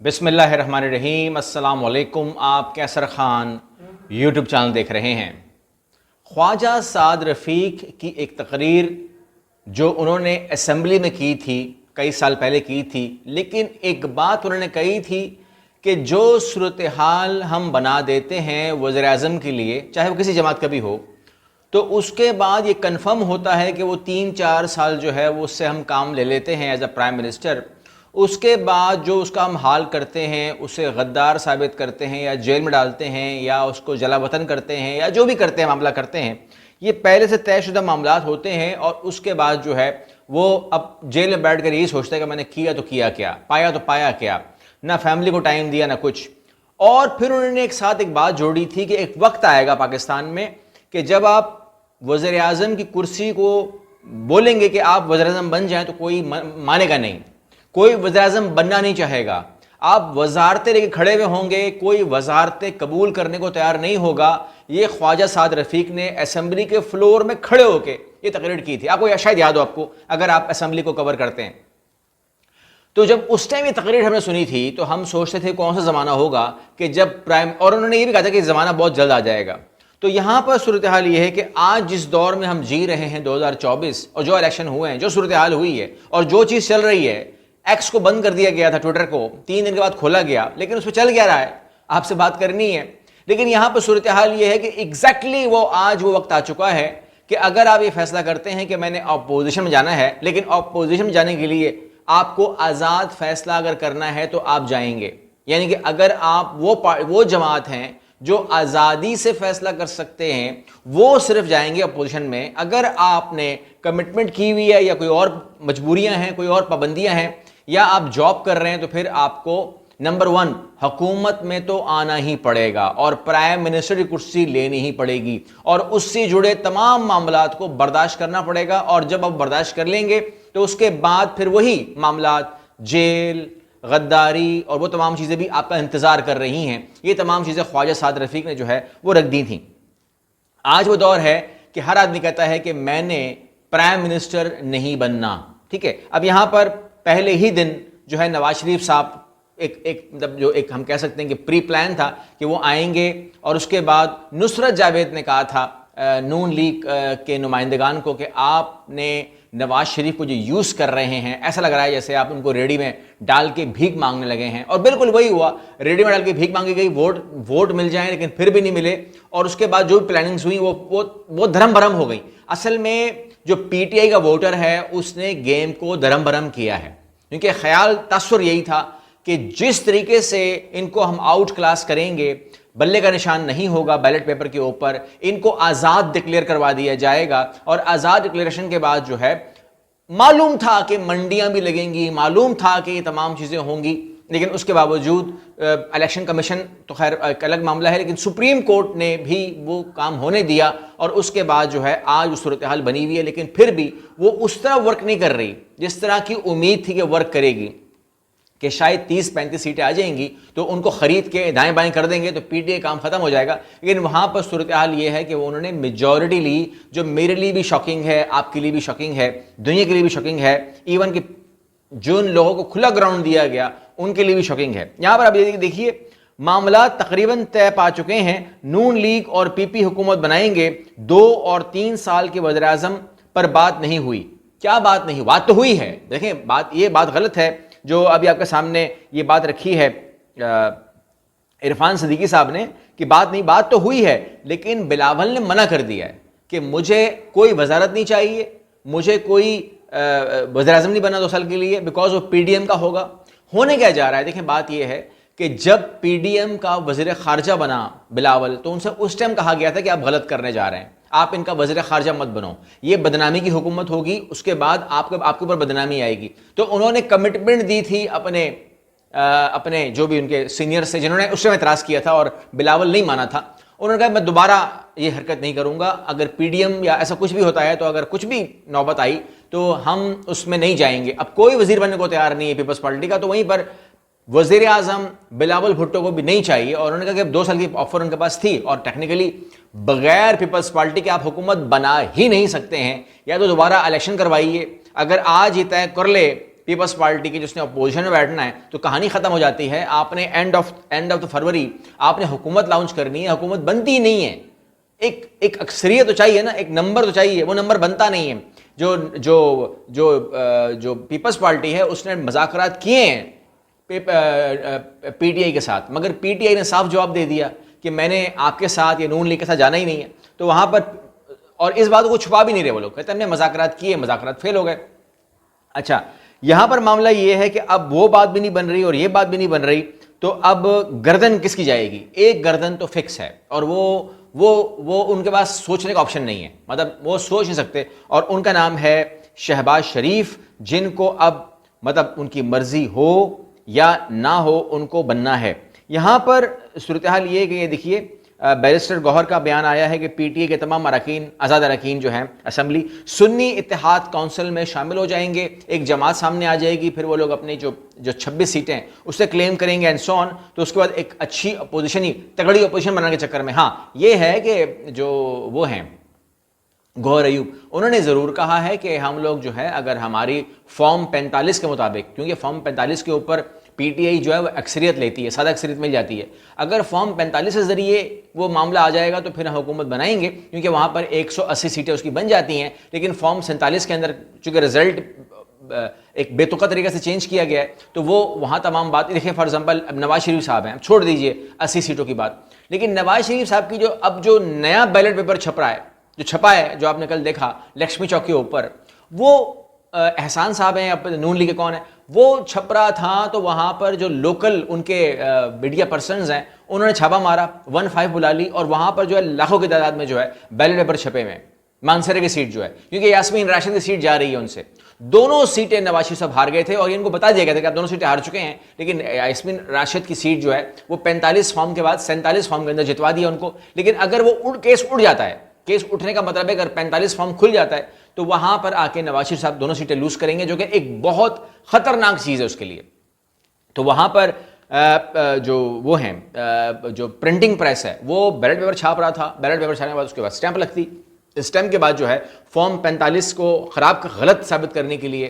بسم اللہ الرحمن الرحیم۔ السلام علیکم۔ آپ کیسر خان یوٹیوب چینل دیکھ رہے ہیں۔ خواجہ سعد رفیق کی ایک تقریر جو انہوں نے اسمبلی میں کی تھی، کئی سال پہلے کی تھی، لیکن ایک بات انہوں نے کہی تھی کہ جو صورتحال ہم بنا دیتے ہیں وزیر اعظم کے لیے، چاہے وہ کسی جماعت کا بھی ہو، تو اس کے بعد یہ کنفرم ہوتا ہے کہ وہ 3-4 سال جو ہے وہ اس سے ہم کام لے لیتے ہیں ایز اے پرائم منسٹر۔ اس کے بعد جو اس کا ہم حال کرتے ہیں، اسے غدار ثابت کرتے ہیں یا جیل میں ڈالتے ہیں یا اس کو جلا وطن کرتے ہیں یا جو بھی کرتے ہیں، معاملہ کرتے ہیں، یہ پہلے سے طے شدہ معاملات ہوتے ہیں۔ اور اس کے بعد جو ہے وہ اب جیل میں بیٹھ کر یہی سوچتا ہے کہ میں نے کیا تو کیا کیا، پایا تو پایا کیا، نہ فیملی کو ٹائم دیا نہ کچھ۔ اور پھر انہوں نے ایک بات جوڑی تھی کہ ایک وقت آئے گا پاکستان میں کہ جب آپ وزیر اعظم کی کرسی کو بولیں گے کہ آپ وزیر اعظم بن جائیں تو کوئی مانے گا نہیں، کوئی وزیر اعظم بننا نہیں چاہے گا۔ آپ وزارتیں لے کے کھڑے ہوئے ہوں گے، کوئی وزارتیں قبول کرنے کو تیار نہیں ہوگا۔ یہ خواجہ سعد رفیق نے اسمبلی کے فلور میں کھڑے ہو کے یہ تقریر کی تھی۔ آپ کو شاید یاد ہو، آپ کو اگر آپ اسمبلی کو کور کرتے ہیں تو جب اس ٹائم یہ تقریر ہم نے سنی تھی تو ہم سوچتے تھے کون سا زمانہ ہوگا کہ جب اور انہوں نے یہ بھی کہا تھا کہ زمانہ بہت جلد آ جائے گا۔ تو یہاں پر صورتحال یہ ہے کہ آج جس دور میں ہم جی رہے ہیں 2024، اور جو الیکشن ہوئے ہیں، جو صورتحال ہوئی ہے اور جو چیز چل رہی ہے، ایکس کو بند کر دیا گیا تھا، ٹویٹر کو 3 دن کے بعد کھولا گیا، لیکن اس پہ چل کیا رہا ہے، آپ سے بات کرنی ہے۔ لیکن یہاں پر صورتحال یہ ہے کہ ایگزیکٹلی آج وہ وقت آ چکا ہے کہ اگر آپ یہ فیصلہ کرتے ہیں کہ میں نے اپوزیشن میں جانا ہے، لیکن اپوزیشن میں جانے کے لیے آپ کو آزاد فیصلہ اگر کرنا ہے تو آپ جائیں گے۔ یعنی کہ اگر آپ وہ جماعت ہیں جو آزادی سے فیصلہ کر سکتے ہیں، وہ صرف جائیں گے اپوزیشن میں۔ اگر آپ نے کمٹمنٹ کی ہوئی ہے یا کوئی اور مجبوریاں ہیں، کوئی اور پابندیاں ہیں، یا آپ جاب کر رہے ہیں، تو پھر آپ کو نمبر 1 حکومت میں تو آنا ہی پڑے گا اور پرائم منسٹر کی کرسی لینی ہی پڑے گی، اور اس سے جڑے تمام معاملات کو برداشت کرنا پڑے گا۔ اور جب آپ برداشت کر لیں گے تو اس کے بعد پھر وہی معاملات، جیل، غداری اور وہ تمام چیزیں بھی آپ کا انتظار کر رہی ہیں۔ یہ تمام چیزیں خواجہ سعد رفیق نے جو ہے وہ رکھ دی تھیں۔ آج وہ دور ہے کہ ہر آدمی کہتا ہے کہ میں نے پرائم منسٹر نہیں بننا، ٹھیک ہے۔ اب یہاں پر پہلے ہی دن جو ہے نواز شریف صاحب ایک ہم کہہ سکتے ہیں کہ پری پلان تھا کہ وہ آئیں گے، اور اس کے بعد نصرت جاوید نے کہا تھا نون لیگ کے نمائندگان کو کہ آپ نے نواز شریف کو جو یوز کر رہے ہیں، ایسا لگ رہا ہے جیسے آپ ان کو ریڑھی میں ڈال کے بھیک مانگنے لگے ہیں۔ اور بالکل وہی ہوا، ریڑھی میں ڈال کے بھیک مانگی گئی، ووٹ مل جائیں لیکن پھر بھی نہیں ملے، اور اس کے بعد جو بھی پلاننگز ہوئی وہ دھرم بھرم ہو گئی۔ اصل میں جو پی ٹی آئی کا ووٹر ہے اس نے گیم کو دھرم بھرم کیا ہے، کیونکہ خیال تصور یہی تھا کہ جس طریقے سے ان کو ہم آؤٹ کلاس کریں گے، بلے کا نشان نہیں ہوگا بیلٹ پیپر کے اوپر، ان کو آزاد ڈکلیئر کروا دیا جائے گا، اور آزاد ڈکلیریشن کے بعد جو ہے معلوم تھا کہ منڈیاں بھی لگیں گی، معلوم تھا کہ یہ تمام چیزیں ہوں گی، لیکن اس کے باوجود الیکشن کمیشن تو خیر ایک الگ معاملہ ہے، لیکن سپریم کورٹ نے بھی وہ کام ہونے دیا، اور اس کے بعد جو ہے آج وہ صورتحال بنی ہوئی ہے۔ لیکن پھر بھی وہ اس طرح ورک نہیں کر رہی جس طرح کی امید تھی کہ ورک کرے گی، کہ شاید 30-35 سیٹیں آ جائیں گی تو ان کو خرید کے دائیں بائیں کر دیں گے تو پی ٹی آئی کام ختم ہو جائے گا۔ لیکن وہاں پر صورتحال یہ ہے کہ انہوں نے میجورٹی لی، جو میرے لیے بھی شاکنگ ہے، آپ کے لیے بھی شاکنگ ہے، دنیا کے لیے بھی شاکنگ ہے، ایون کہ جن لوگوں کو کھلا گراؤنڈ دیا گیا ان کے لیے بھی شاکنگ ہے۔ یہاں پر آپ یہ دیکھیے معاملات تقریباً طے پا چکے ہیں۔ نون لیگ اور پی پی حکومت بنائیں گے، 2 اور 3 سال کے وزیر اعظم پر بات نہیں ہوئی۔ کیا بات نہیں؟ بات تو ہوئی ہے۔ دیکھیں یہ بات غلط ہے جو ابھی آپ کے سامنے یہ بات رکھی ہے عرفان صدیقی صاحب نے، کہ بات تو ہوئی ہے، لیکن بلاول نے منع کر دیا ہے کہ مجھے کوئی وزارت نہیں چاہیے، مجھے کوئی وزیر اعظم نہیں بنا 2 سال کے لیے، بیکاز وہ پی ڈی ایم کا ہوگا۔ ہونے کیا جا رہا ہے؟ دیکھیں بات یہ ہے کہ جب پی ڈی ایم کا وزیر خارجہ بنا بلاول تو ان سے اس ٹائم کہا گیا تھا کہ آپ غلط کرنے جا رہے ہیں، آپ ان کا وزیر خارجہ مت بنو، یہ بدنامی کی حکومت ہوگی، اس کے بعد آپ کے اوپر بدنامی آئے گی۔ تو انہوں نے کمٹمنٹ دی تھی اپنے جو بھی ان کے سینئر سے، جنہوں نے اس سے اعتراض کیا تھا اور بلاول نہیں مانا تھا۔ انہوں نے کہا میں دوبارہ یہ حرکت نہیں کروں گا، اگر پی ڈی ایم یا ایسا کچھ بھی ہوتا ہے تو اگر کچھ بھی نوبت آئی تو ہم اس میں نہیں جائیں گے۔ اب کوئی وزیر بننے کو تیار نہیں ہے پیپلز پارٹی کا، تو وہیں پر وزیر اعظم بلاول بھٹو کو بھی نہیں چاہیے، اور انہوں نے کہا کہ 2 سال کی آفر ان کے پاس تھی، اور ٹیکنیکلی بغیر پیپلز پارٹی کے آپ حکومت بنا ہی نہیں سکتے ہیں، یا تو دوبارہ الیکشن کروائیے۔ اگر آج یہ طے کر لے پیپلز پارٹی کے جس نے اپوزیشن میں بیٹھنا ہے تو کہانی ختم ہو جاتی ہے. آپ نے اینڈ آف دا فروری آپ نے حکومت لانچ کرنی ہے, حکومت بنتی ہی نہیں ہے. ایک اکثریت تو چاہیے نا, ایک نمبر تو چاہیے, وہ نمبر بنتا نہیں ہے. جو پیپلز پارٹی ہے اس نے مذاکرات کیے ہیں پی ٹی آئی کے ساتھ, مگر پی ٹی آئی نے صاف جواب دے دیا کہ میں نے آپ کے ساتھ یا نون لیگ کے ساتھ جانا ہی نہیں ہے. تو وہاں پر, اور اس بات کو چھپا بھی نہیں رہے وہ لوگ, کہتے ہیں ہم نے مذاکرات کیے, مذاکرات فیل ہو گئے. اچھا, یہاں پر معاملہ یہ ہے کہ اب وہ بات بھی نہیں بن رہی اور یہ بات بھی نہیں بن رہی, تو اب گردن کس کی جائے گی؟ ایک گردن تو فکس ہے, اور وہ ان کے پاس سوچنے کا آپشن نہیں ہے, مطلب وہ سوچ نہیں سکتے, اور ان کا نام ہے شہباز شریف, جن کو اب مطلب ان کی مرضی ہو یا نہ ہو ان کو بننا ہے. یہاں پر صورتحال یہ ہے کہ یہ دیکھیے بیرسٹر گوہر کا بیان آیا ہے کہ پی ٹی اے کے تمام اراکین, آزاد اراکین جو ہیں اسمبلی, سنی اتحاد کونسل میں شامل ہو جائیں گے. ایک جماعت سامنے آ جائے گی, پھر وہ لوگ اپنی جو 26 سیٹیں ہیں اسے کلیم کریں گے اینڈ سو آن. تو اس کے بعد ایک اچھی اپوزیشن, ہی تگڑی اپوزیشن بنانے کے چکر میں, ہاں یہ ہے کہ جو وہ ہیں گوہر ایوب, انہوں نے ضرور کہا ہے کہ ہم لوگ جو ہے اگر ہماری فارم 45 کے مطابق, کیونکہ فارم 45 کے اوپر پی ٹی آئی جو ہے وہ اکثریت لیتی ہے, سادہ اکثریت مل جاتی ہے, اگر فارم 45 کے ذریعے وہ معاملہ آ جائے گا تو پھر ہم حکومت بنائیں گے, کیونکہ وہاں پر 180 سیٹیں اس کی بن جاتی ہیں. لیکن فارم 47 کے اندر چونکہ رزلٹ ایک بے تقا طریقے سے چینج کیا گیا ہے, تو وہ وہاں تمام بات دیکھیں. فار ایگزامپل اب نواز شریف صاحب ہیں, چھوڑ دیجئے 80 سیٹوں کی بات, لیکن نواز شریف صاحب کی جو نیا بیلٹ پیپر چھپا ہے, جو آپ نے کل دیکھا لکشمی چوک کے اوپر, وہ احسان صاحب ہیں, اب نون لیگ کے کون ہیں, وہ چھپ رہا تھا. تو وہاں پر جو لوکل ان کے میڈیا پرسنز ہیں انہوں نے چھاپا مارا, 15 بلا لی, اور وہاں پر جو ہے لاکھوں کی تعداد میں جو ہے بیلٹ پیپر چھپے ہوئے ہیں. مانسرے کی سیٹ جو ہے, کیونکہ یاسمین راشد کی سیٹ جا رہی ہے ان سے, دونوں سیٹیں نواز شریف صاحب ہار گئے تھے, اور ان کو بتا دیا گیا تھا کہ آپ دونوں سیٹیں ہار چکے ہیں. لیکن یاسمین راشد کی سیٹ جو ہے وہ 45 فارم کے بعد 47 فارم کے اندر جتوا دیا ان کو. لیکن اگر وہ کیس اڑ جاتا ہے, کیس اٹھنے کا مطلب ہے اگر 45 فارم کھل جاتا ہے تو وہاں پر آ کے نواز شریف صاحب دونوں سیٹیں لوز کریں گے, جو کہ ایک بہت خطرناک چیز ہے اس کے لیے. تو وہاں پر جو وہ ہیں جو پرنٹنگ پریس ہے وہ بیلٹ پیپر چھاپ رہا تھا, بیلٹ پیپر چھاپنے کے بعد اس کے بعد اسٹیمپ لگتی, اسٹیمپ کے بعد جو ہے فارم 45 کو غلط ثابت کرنے کے لیے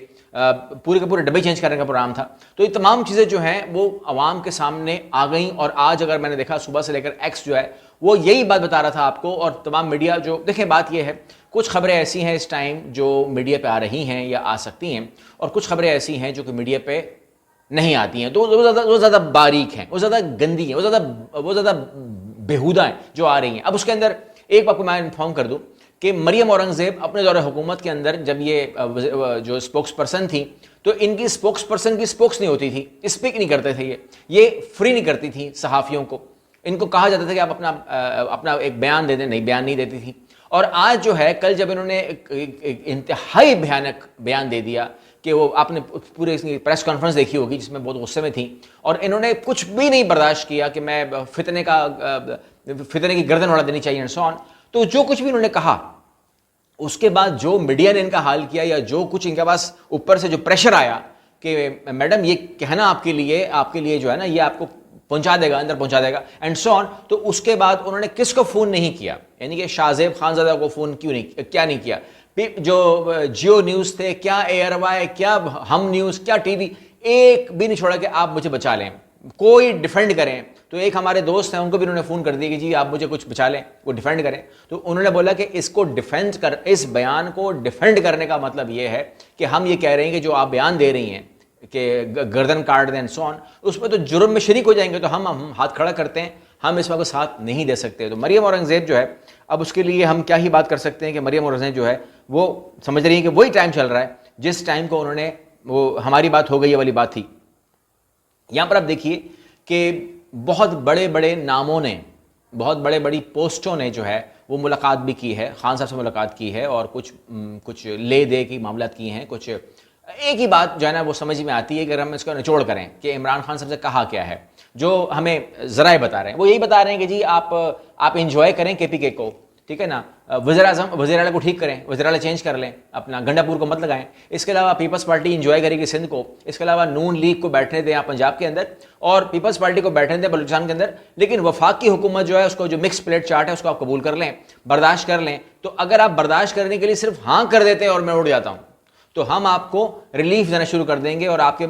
پورے کے پورے ڈبے چینج کرنے کا پروگرام تھا. تو یہ تمام چیزیں جو ہیں وہ عوام کے سامنے آ گئیں, اور آج اگر میں نے دیکھا صبح سے لے کر ایکس جو ہے وہ یہی بات بتا رہا تھا آپ کو, اور تمام میڈیا جو دیکھیں, بات یہ ہے کچھ خبریں ایسی ہیں اس ٹائم جو میڈیا پہ آ رہی ہیں یا آ سکتی ہیں, اور کچھ خبریں ایسی ہیں جو کہ میڈیا پہ نہیں آتی ہیں. تو وہ زیادہ باریک ہیں, وہ زیادہ گندی ہیں, وہ زیادہ بےہودہ ہیں جو آ رہی ہیں. اب اس کے اندر ایک بات کو میں انفارم کر دوں کہ مریم اورنگزیب اپنے دور حکومت کے اندر جب یہ جو اسپوکس پرسن تھی, تو ان کی اسپوکس پرسن کی اسپوکس نہیں ہوتی تھی, اسپیک نہیں کرتے تھے, یہ فری نہیں کرتی تھی صحافیوں کو. ان کو کہا جاتا تھا کہ آپ اپنا ایک بیان دے دیں, نہیں بیان نہیں دیتی تھی. اور آج جو ہے کل جب انہوں نے ایک انتہائی بھیانک بیان دے دیا کہ وہ آپ نے پورے پریس کانفرنس دیکھی ہوگی جس میں بہت غصے میں تھیں, اور انہوں نے کچھ بھی نہیں برداشت کیا کہ میں فتنے کی گردن اڑا دینی چاہیے انسان. تو جو کچھ بھی انہوں نے کہا اس کے بعد جو میڈیا نے ان کا حال کیا, یا جو کچھ ان کے پاس اوپر سے جو پریشر آیا کہ میڈم یہ کہنا آپ کے لیے جو ہے نا یہ آپ کو پہنچا دے گا, اندر پہنچا دے گا اینڈ سو آن. تو اس کے بعد انہوں نے کس کو فون نہیں کیا, یعنی کہ شاہزیب خانزادہ کو فون کیا نہیں کیا, جو جیو نیوز تھے, کیا ایئر وائی, کیا ہم نیوز, کیا ٹی وی, ایک بھی نہیں چھوڑا کہ آپ مجھے بچا لیں, کوئی ڈیفینڈ کریں. تو ایک ہمارے دوست ہیں ان کو بھی انہوں نے فون کر دیا کہ جی آپ مجھے کچھ بچا لیں, وہ ڈیفینڈ کریں. تو انہوں نے بولا کہ اس بیان کو ڈیفینڈ کرنے کا مطلب یہ ہے کہ ہم یہ کہہ رہے ہیں کہ جو آپ بیان دے رہی ہیں کہ گردن کاٹ دیں سو آن, اس میں تو جرم میں شریک ہو جائیں گے. تو ہم ہاتھ کھڑا کرتے ہیں, ہم اس وقت ساتھ نہیں دے سکتے. تو مریم اورنگزیب جو ہے, اب اس کے لیے ہم کیا ہی بات کر سکتے ہیں کہ مریم اورنگزیب جو ہے وہ سمجھ رہی ہیں کہ وہی ٹائم چل رہا ہے جس ٹائم کو انہوں نے وہ ہماری بات ہو گئی یہ والی بات تھی. یہاں پر آپ دیکھیے کہ بہت بڑے بڑے ناموں نے, بہت بڑی پوسٹوں نے جو ہے وہ ملاقات بھی کی ہے, خان صاحب سے ملاقات کی ہے, اور کچھ لے دے کی معاملات کی ہیں. کچھ ایک ہی بات جو ہے نا وہ سمجھ میں آتی ہے کہ اگر ہم اس کو نچوڑ کریں کہ عمران خان صاحب سے کہا کیا ہے, جو ہمیں ذرائع بتا رہے ہیں وہ یہی بتا رہے ہیں کہ جی آپ انجوائے کریں کے پی کے کو, ٹھیک ہے نا, وزیر اعلیٰ کو ٹھیک کریں, وزیر اعلیٰ چینج کر لیں, اپنا گنڈا پور کو مت لگائیں. اس کے علاوہ پیپلز پارٹی انجوائے کرے گی سندھ کو, اس کے علاوہ نون لیگ کو بیٹھنے دیں آپ پنجاب کے اندر, اور پیپلز پارٹی کو بیٹھنے دیں بلوچستان کے اندر. لیکن وفاق کی حکومت جو ہے اس کو جو مکس پلیٹ چارٹ ہے اس کو آپ قبول کر لیں, برداشت کر لیں. تو اگر آپ برداشت کرنے کے لیے صرف ہاں کر دیتے ہیں اور میں اڑ جاتا ہوں, تو ہم آپ کو ریلیف دینا شروع کر دیں گے اور آپ کے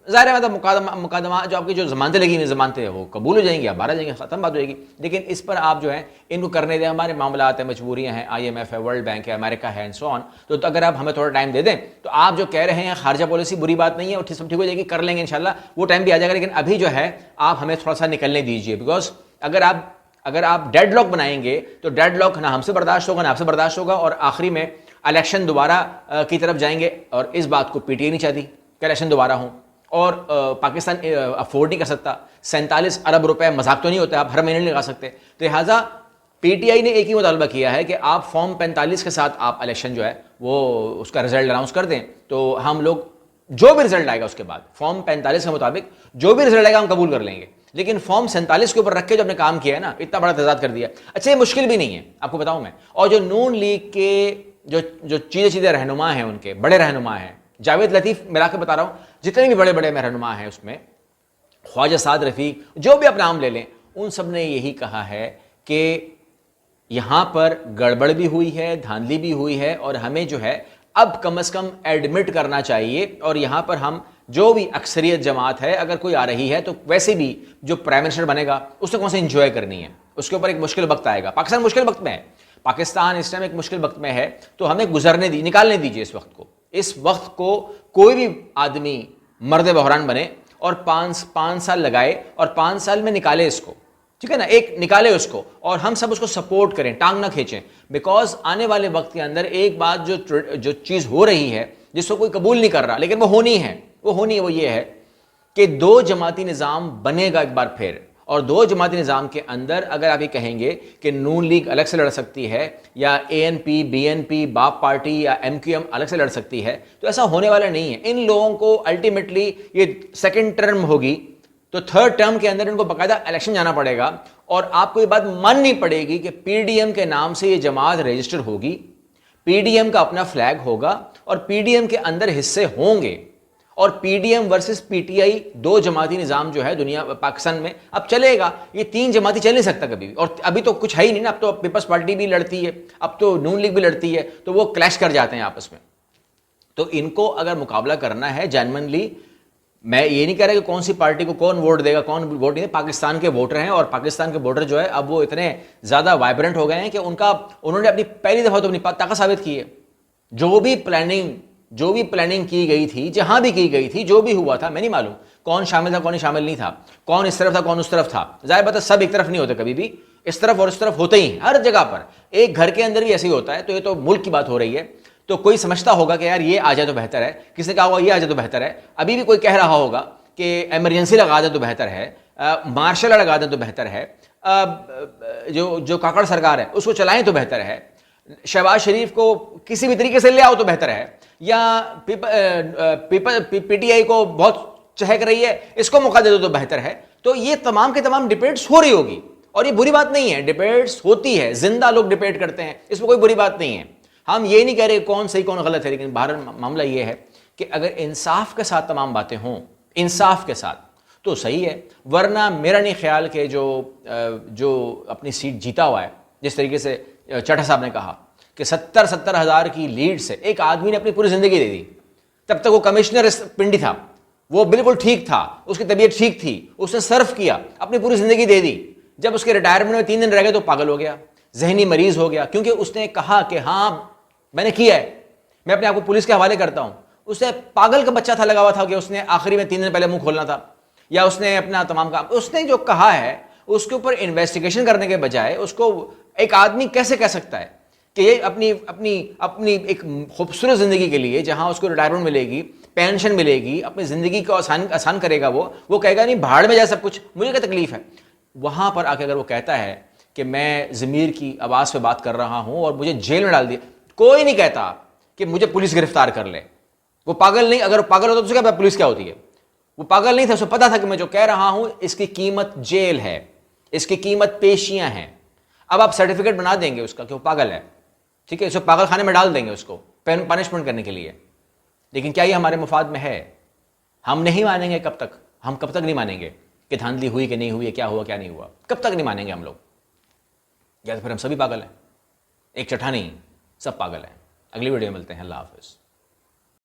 ظاہر ہے مطلب مقدمات جو آپ کی جو ضمانتیں لگی ہوئی ضمانتیں وہ قبول ہو جائیں گی, آپ باہر جائیں گے, ختم بات ہو جائے گی. لیکن اس پر آپ جو ہے ان کو کرنے دیں, ہمارے معاملات ہیں, مجبوریاں ہیں, IMF ہے, ورلڈ بینک ہے, امریکہ ہے, اینڈ سو آن. تو اگر آپ ہمیں تھوڑا ٹائم دے دیں تو آپ جو کہہ رہے ہیں خارجہ پالیسی بری بات نہیں ہے, اور سب ٹھیک ہو جائے گی, کر لیں گے انشاءاللہ, وہ ٹائم بھی آ جائے گا. لیکن ابھی جو ہے آپ ہمیں تھوڑا سا نکلنے دیجیے, بیکاز اگر آپ ڈیڈ لاک بنائیں گے تو ڈیڈ لاک نہ ہم سے برداشت ہوگا نہ آپ سے برداشت ہوگا, اور آخری میں الیکشن دوبارہ کی طرف جائیں گے. اور اس بات کو PTI نہیں چاہتی کہ الیکشن دوبارہ ہوں, اور پاکستان افورڈ نہیں کر سکتا. 47 ارب روپے مذاق تو نہیں ہوتا, آپ ہر مہینے نہیں لگا سکتے. تو لہٰذا PTI نے ایک ہی مطالبہ کیا ہے کہ آپ فارم 45 کے ساتھ آپ الیکشن جو ہے وہ اس کا رزلٹ اناؤنس کر دیں. تو ہم لوگ جو بھی رزلٹ آئے گا اس کے بعد فارم 45 کے مطابق جو بھی رزلٹ آئے گا ہم قبول کر لیں گے. لیکن فارم 47 کے اوپر رکھ کے جو اپنے کام کیا ہے نا, اتنا بڑا تضاد کر دیا. اچھا یہ مشکل بھی نہیں ہے آپ کو بتاؤں میں. اور جو نون لیگ کے جو چیزیں رہنما ہیں, ان کے بڑے رہنما ہیں, جاوید لطیف ملا کے بتا رہا ہوں, جتنے بھی بڑے بڑے رہنما ہیں اس میں, خواجہ سعد رفیق, جو بھی اپنا نام لے لیں, ان سب نے یہی کہا ہے کہ یہاں پر گڑبڑ بھی ہوئی ہے, دھاندلی بھی ہوئی ہے, اور ہمیں جو ہے اب کم از کم ایڈمٹ کرنا چاہیے. اور یہاں پر ہم جو بھی اکثریت جماعت ہے اگر کوئی آ رہی ہے تو ویسے بھی جو پرائم منسٹر بنے گا اس کو کون سے انجوائے کرنی ہے, اس کے اوپر ایک مشکل وقت آئے گا. پاکستان مشکل وقت میں ہے, پاکستان اس ٹائم ایک مشکل وقت میں ہے, تو ہمیں نکالنے دیجیے اس وقت کو. اس وقت کو کوئی بھی آدمی مرد بحران بنے اور 5 سال لگائے اور 5 سال میں نکالے اس کو, ٹھیک ہے نا, ایک نکالے اس کو, اور ہم سب اس کو سپورٹ کریں, ٹانگ نہ کھینچیں. بیکاز آنے والے وقت کے اندر ایک بات جو چیز ہو رہی ہے جس کو کوئی قبول نہیں کر رہا لیکن وہ ہونی ہے وہ یہ ہے کہ 2 جماعتی نظام بنے گا ایک بار پھر. اور 2 جماعتی نظام کے اندر اگر آپ یہ کہیں گے کہ نون لیگ الگ سے لڑ سکتی ہے یا ANP BNP باپ پارٹی یا MQM الگ سے لڑ سکتی ہے, تو ایسا ہونے والا نہیں ہے. ان لوگوں کو الٹیمیٹلی یہ سیکنڈ ٹرم ہوگی تو تھرڈ ٹرم کے اندر ان کو باقاعدہ الیکشن جانا پڑے گا, اور آپ کو یہ بات ماننی پڑے گی کہ PDM کے نام سے یہ جماعت رجسٹر ہوگی, PDM کا اپنا فلیگ ہوگا, اور PDM کے اندر حصے ہوں گے, اور PDM ورسز PTI 2 جماعتی نظام جو ہے دنیا پاکستان میں اب چلے گا. یہ 3 جماعتی چل نہیں سکتا کبھی بھی, اور ابھی تو کچھ ہے ہی نہیں نا. اب تو پیپلز پارٹی بھی لڑتی ہے, اب تو نون لیگ بھی لڑتی ہے, تو وہ کلیش کر جاتے ہیں آپس میں. تو ان کو اگر مقابلہ کرنا ہے جینوئنلی, میں یہ نہیں کہہ رہا کہ کون سی پارٹی کو کون ووٹ دے گا کون ووٹ نہیں. پاکستان کے ووٹر ہیں, اور پاکستان کے ووٹر جو ہے اب وہ اتنے زیادہ وائبرنٹ ہو گئے ہیں کہ انہوں نے اپنی پہلی دفعہ تو اپنی طاقت ثابت کی ہے. جو بھی پلاننگ کی گئی تھی, جہاں بھی کی گئی تھی, جو بھی ہوا تھا, میں نہیں معلوم کون شامل تھا کون شامل نہیں تھا, کون اس طرف تھا کون اس طرف تھا. ظاہر بات ہے سب ایک طرف نہیں ہوتے, کبھی بھی اس طرف اور اس طرف ہوتے ہی ہر جگہ پر. ایک گھر کے اندر بھی ایسے ہی ہوتا ہے. تو یہ تو ملک کی بات ہو رہی ہے, تو کوئی سمجھتا ہوگا کہ یار یہ آ جائے تو بہتر ہے, کسی نے کہا ہوگا یہ آ جائے تو بہتر ہے, ابھی بھی کوئی کہہ رہا ہوگا کہ ایمرجنسی لگا دیں تو بہتر ہے, مارشل لگا دیں تو بہتر ہے, جو کاکڑ سرکار ہے اس کو چلائیں تو بہتر ہے, شہباز شریف کو کسی بھی طریقے سے لے آؤ تو بہتر ہے, یا PTI کو بہت چہک رہی ہے اس کو موقع دے دو تو بہتر ہے. تو یہ تمام کے تمام ڈبیٹس ہو رہی ہوگی, اور یہ بری بات نہیں ہے, ڈبیٹس ہوتی ہے, زندہ لوگ ڈبیٹ کرتے ہیں, اس میں کوئی بری بات نہیں ہے. ہم یہ نہیں کہہ رہے کون صحیح کون غلط ہے, لیکن بہرحال معاملہ یہ ہے کہ اگر انصاف کے ساتھ تمام باتیں ہوں, انصاف کے ساتھ, تو صحیح ہے. ورنہ میرا نہیں خیال کہ جو اپنی سیٹ جیتا ہوا ہے, جس طریقے سے چٹھا صاحب نے کہا کہ 70 ہزار کی لیڈ سے ایک آدمی نے اپنی پوری زندگی دے دی. تب تک وہ کمشنر پنڈی تھا, وہ بالکل ٹھیک تھا, اس کی طبیعت ٹھیک تھی, اس نے سرف کیا, اپنی پوری زندگی دے دی. جب اس کے ریٹائرمنٹ میں 3 دن رہ گئے تو پاگل ہو گیا, ذہنی مریض ہو گیا, کیونکہ اس نے کہا کہ ہاں میں نے کیا ہے, میں اپنے آپ کو پولیس کے حوالے کرتا ہوں. اس نے پاگل کا بچہ تھا لگا ہوا تھا کہ اس نے آخری میں 3 دن پہلے منہ کھولنا تھا, یا اس نے اپنا تمام کام, اس نے جو کہا ہے اس کے اوپر انویسٹیگیشن کرنے کے بجائے اس کو ایک آدمی کیسے کہہ سکتا ہے کہ یہ اپنی ایک خوبصورت زندگی کے لیے جہاں اس کو ریٹائرمنٹ ملے گی, پینشن ملے گی, اپنی زندگی کو آسان کرے گا, وہ کہے گا نہیں بھاڑ میں جائے سب کچھ, مجھے کیا تکلیف ہے. وہاں پر آ کے اگر وہ کہتا ہے کہ میں ضمیر کی آواز پہ بات کر رہا ہوں اور مجھے جیل میں ڈال دیا, کوئی نہیں کہتا کہ مجھے پولیس گرفتار کر لے. وہ پاگل نہیں, اگر وہ پاگل ہوتا تو اسے کیا پولیس کیا ہوتی ہے. وہ پاگل نہیں تھا, اسے پتا تھا کہ میں جو کہہ رہا ہوں اس کی قیمت جیل ہے, اس کی قیمت پیشیاں ہیں. اب آپ سرٹیفکیٹ بنا دیں گے اس کا کہ وہ پاگل ہے, ٹھیک ہے, اسے پاگل خانے میں ڈال دیں گے اس کو پنشمنٹ کرنے کے لیے. لیکن کیا یہ ہمارے مفاد میں ہے؟ ہم نہیں مانیں گے. کب تک نہیں مانیں گے کہ دھاندلی ہوئی کہ نہیں ہوئی, کیا ہوا کیا نہیں ہوا, کب تک نہیں مانیں گے ہم لوگ؟ یا تو پھر ہم سبھی پاگل ہیں, ایک چٹھا نہیں, سب پاگل ہیں. اگلی ویڈیو میں ملتے ہیں, اللہ حافظ.